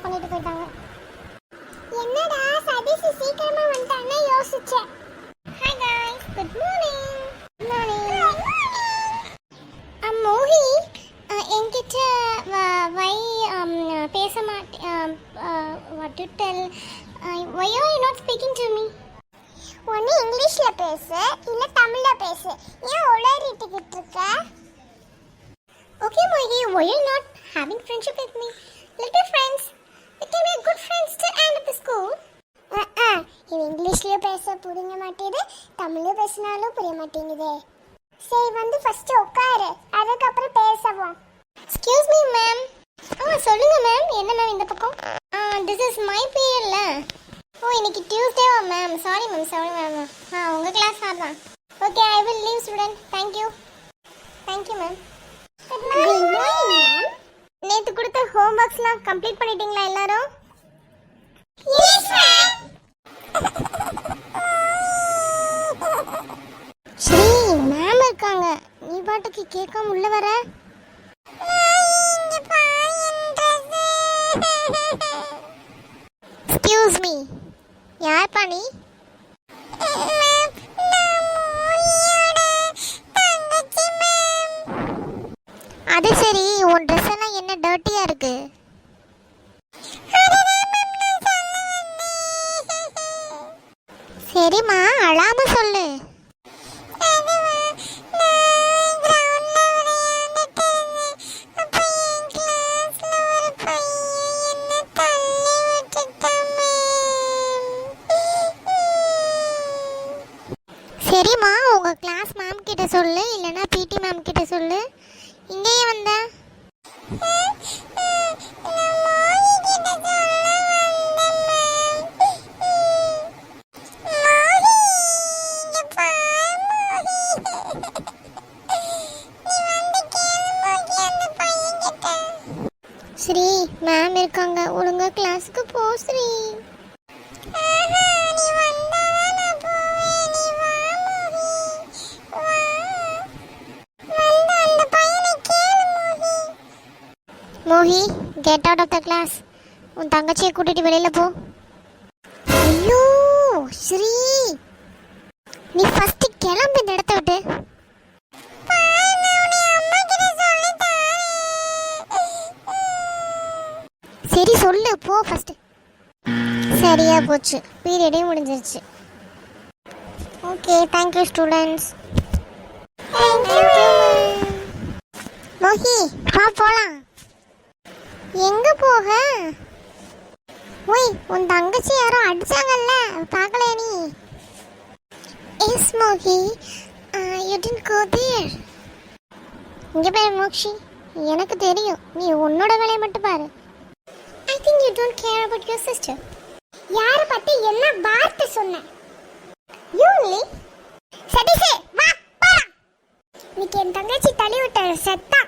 Drop பண்ணிட்டு போயிட்டாங்க. என்னடா சதீஷ் சீக்கிரமா வந்துட்டானே யோசிச்சேன். Hi guys, good morning. Mohi என்கிட்ட வை பேச மாட்டேன். What to tell? why are you not speaking to me? ஒன்னு இங்கிலீஷ்ல பேசு இல்ல தமிழ்ல பேசு. ஏன் உளறிட்டுக்கிட்டு இருக்க? Okay Mohi, why are you not having friendship with me? Let be friends. We can be good friends to end up the school. இது இங்கிலீஷ்ல பேச புரிய மாட்டேங்குது, தமிழ்ல பேசினாலும் புரிய மாட்டேங்குதே. சரி வந்து ஃபர்ஸ்ட் உட்காரு, அதுக்கு அப்புறம் பேசலாம். Excuse me ma'am. சொல்லுங்க மேம். என்ன மேம் இந்த பக்கம்? this is my period. இன்னைக்கு டியூஸ்டேவா மேம்? Sorry ma'am. உங்க கிளாஸ் தான். Okay, I will leave student. Thank you ma'am. Good morning ma'am. நேத்து கொடுத்த ஹோம்வொர்க்ஸ்லாம் கம்ப்ளீட் பண்ணிட்டீங்களா எல்லாரும்? Yes ma'am. ஸ்ரீ மேம் இருக்காங்க, நீ பாட்டுக்கு கேட்காம உள்ள வர. எக்ஸ்கியூஸ் மீ, யார் பாணி? அது சரி, உன் ட்ரெஸ் எல்லாம் என்ன டர்ட்டியா இருக்கு? சரிம்மா, அழாம சொல்லு. சரிம்மா, உங்க கிளாஸ் மேம் கிட்ட சொல்லு, இல்லனா பிடி மேம் கிட்ட சொல்லு. இங்கேயே வந்த ஸ்ரீ மேம் இருக்காங்க, ஒழுங்கா கிளாஸுக்கு போ Sri. Mohi, get out of the class. உன் தங்கச்சியை கூட்டிட்டு வெளியில போ. ஐயோ ஸ்ரீ, நீ ஃபர்ஸ்ட் கிளம்பு இந்த இடத்த விட்டு. சரி சொல்லு, போ ஃபர்ஸ்ட். சரியா போச்சு, பீரியடே முடிஞ்சிருச்சு. Okay, thank you students. Mohi வா போலாம். எங்க போக? ஓய், உன் தங்கச்சி யாரோ அடிச்சாங்கல்ல, பார்க்கலையா நீ? Yes Mohi, you didn't go there. இங்க பாரு மோக்ஷி, எனக்கு தெரியும், நீ உன்னோட வேலையை மட்டும் பாரு. I think you don't care about your sister. யார பத்தி என்ன வார்த்தை சொன்ன? You only. சதீஷே வா போலாம். நீ என் தங்கச்சி தள்ளி விட்ட செத்தா